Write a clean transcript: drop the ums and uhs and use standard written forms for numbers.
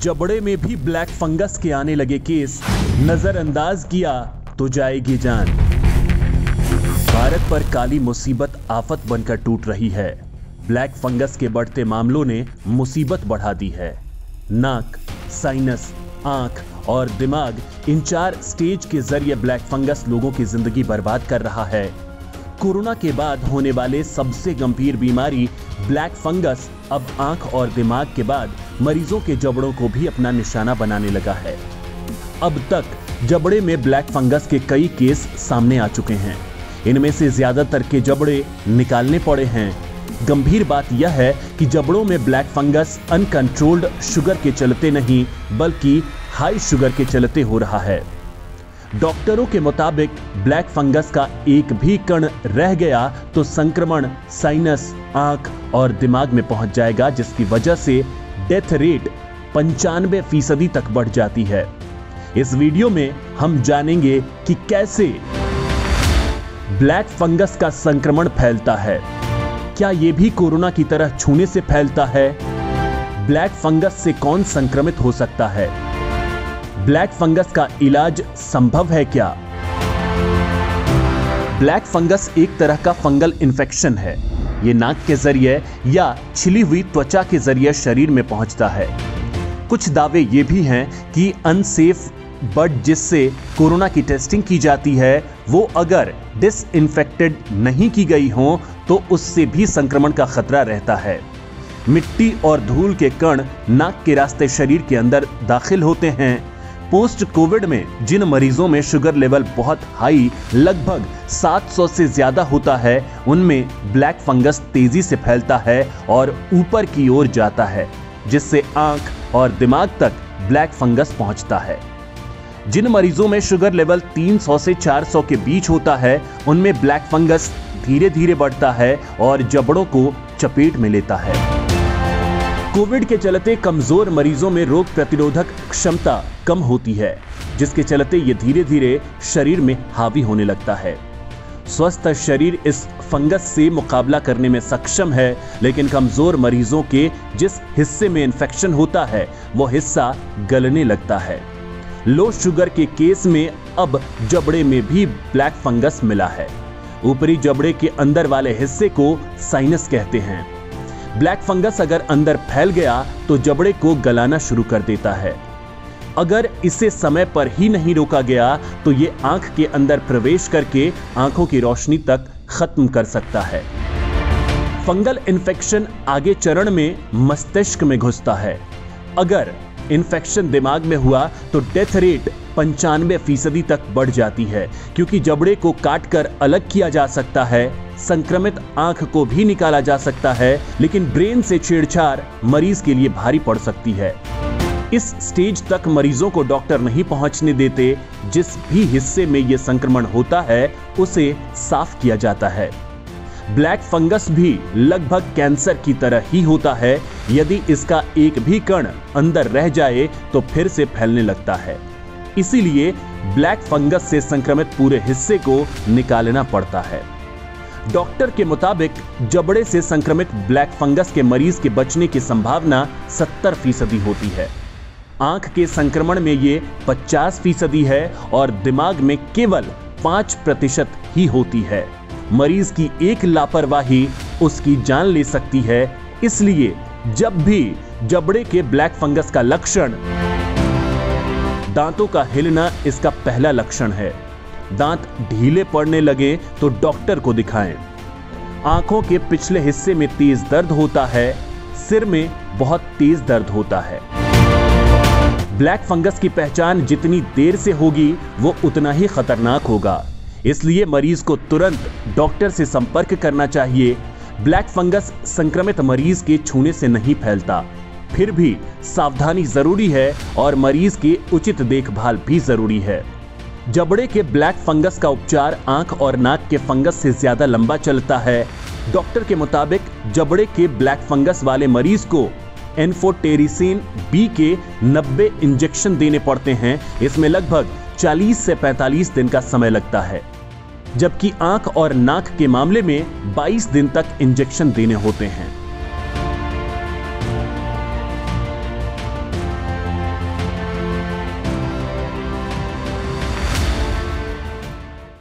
जबड़े में भी ब्लैक फंगस के आने लगे केस, नजरअंदाज किया तो जाएगी जान। भारत पर काली मुसीबत आफत बनकर टूट रही है। ब्लैक फंगस के बढ़ते मामलों ने मुसीबत बढ़ा दी है। नाक, साइनस, आंख और दिमाग, इन 4 स्टेज के जरिए ब्लैक फंगस लोगों की जिंदगी बर्बाद कर रहा है। कोरोना के बाद होने वाले सबसे गंभीर बीमारी ब्लैक फंगस अब आंख और दिमाग के बाद मरीजों के जबड़ों को भी अपना निशाना बनाने लगा है। अब तक जबड़े में ब्लैक फंगस के कई केस सामने आ चुके हैं। इनमें से ज्यादातर के जबड़े निकालने पड़े हैं। गंभीर बात यह है कि जबड़ों में ब्लैक फंगस अनकंट्रोल्ड शुगर के चलते नहीं, बल्कि हाई शुगर के चलते हो रहा है। डॉक्टरों के मुताबिक ब्लैक फंगस का एक भी कण रह गया तो संक्रमण साइनस, आंख और दिमाग में पहुंच जाएगा, जिसकी वजह से डेथ रेट 95% तक बढ़ जाती है। इस वीडियो में हम जानेंगे कि कैसे ब्लैक फंगस का संक्रमण फैलता है। क्या यह भी कोरोना की तरह छूने से फैलता है? ब्लैक फंगस से कौन संक्रमित हो सकता है? ब्लैक फंगस का इलाज संभव है क्या? ब्लैक फंगस एक तरह का फंगल इन्फेक्शन है। यह नाक के जरिए या छिली हुई त्वचा के जरिए शरीर में पहुंचता है। कुछ दावे ये भी हैं कि अनसेफ बट जिससे कोरोना की टेस्टिंग की जाती है, वो अगर डिसइंफेक्टेड नहीं की गई हो तो उससे भी संक्रमण का खतरा रहता है। मिट्टी और धूल के कण नाक के रास्ते शरीर के अंदर दाखिल होते हैं। पोस्ट कोविड में जिन मरीजों में शुगर लेवल बहुत हाई, लगभग 700 से ज्यादा होता है, उनमें ब्लैक फंगस तेजी से फैलता है और ऊपर की ओर जाता है, जिससे आंख और दिमाग तक ब्लैक फंगस पहुंचता है। जिन मरीजों में शुगर लेवल 300 से 400 के बीच होता है, उनमें ब्लैक फंगस धीरे धीरे बढ़ता है और जबड़ों को चपेट में लेता है। कोविड के चलते कमजोर मरीजों में रोग प्रतिरोधक क्षमता कम होती है, जिसके चलते ये धीरे धीरे शरीर में हावी होने लगता है। स्वस्थ शरीर इस फंगस से मुकाबला करने में सक्षम है, लेकिन कमजोर मरीजों के जिस हिस्से में इंफेक्शन होता है, वो हिस्सा गलने लगता है। लो शुगर के केस में अब जबड़े में भी ब्लैक फंगस मिला है। ऊपरी जबड़े के अंदर वाले हिस्से को साइनस कहते हैं। ब्लैक फंगस अगर अंदर फैल गया तो जबड़े को गलाना शुरू कर देता है। अगर इसे समय पर ही नहीं रोका गया तो ये आंख के अंदर प्रवेश करके आंखों की रोशनी तक खत्म कर सकता है। फंगल इन्फेक्शन आगे चरण में मस्तिष्क में घुसता है। अगर इन्फेक्शन दिमाग में हुआ तो डेथ रेट 95% तक बढ़ जाती है, क्योंकि जबड़े को काटकर अलग किया जा सकता है। संक्रमित आंख को भी निकाला जा सकता है, लेकिन ब्रेन से छेड़छाड़ मरीज के लिए भारी पड़ सकती है। इस स्टेज तक मरीजों को डॉक्टर नहीं पहुंचने देते। जिस भी हिस्से में यह संक्रमण होता है, उसे साफ किया जाता है। ब्लैक फंगस भी लगभग कैंसर की तरह ही होता है। यदि इसका एक भी कण अंदर रह जाए तो फिर से फैलने लगता है। इसीलिए ब्लैक फंगस से संक्रमित पूरे हिस्से को निकालना पड़ता है। डॉक्टर के मुताबिक जबड़े से संक्रमित ब्लैक फंगस के मरीज के बचने की संभावना 70% होती है। आंख के संक्रमण में ये 50% है और दिमाग में केवल 5% ही होती है। मरीज की एक लापरवाही उसकी जान ले सकती है। इसलिए जब भी जबड़े के ब्लैक फंगस का लक्षण, दांतों का हिलना इसका पहला लक्षण है। दांत ढीले पड़ने लगे तो डॉक्टर को दिखाएं। आंखों के पिछले हिस्से में तेज दर्द होता है। सिर में बहुत तेज दर्द होता है। ब्लैक फंगस की पहचान जितनी देर से होगी, वो उतना ही खतरनाक होगा। इसलिए मरीज को तुरंत डॉक्टर से संपर्क करना चाहिए। ब्लैक फंगस संक्रमित मरीज के छूने से नहीं फैलता, फिर भी सावधानी जरूरी है और मरीज की उचित देखभाल भी जरूरी है। जबड़े के ब्लैक फंगस का उपचार आंख और नाक के फंगस से ज्यादा लंबा चलता है। डॉक्टर के मुताबिक जबड़े के ब्लैक फंगस वाले मरीज को एन्फोटेरिसिन बी के 90 इंजेक्शन देने पड़ते हैं। इसमें लगभग 40 से 45 दिन का समय लगता है, जबकि आंख और नाक के मामले में 22 दिन तक इंजेक्शन देने होते हैं।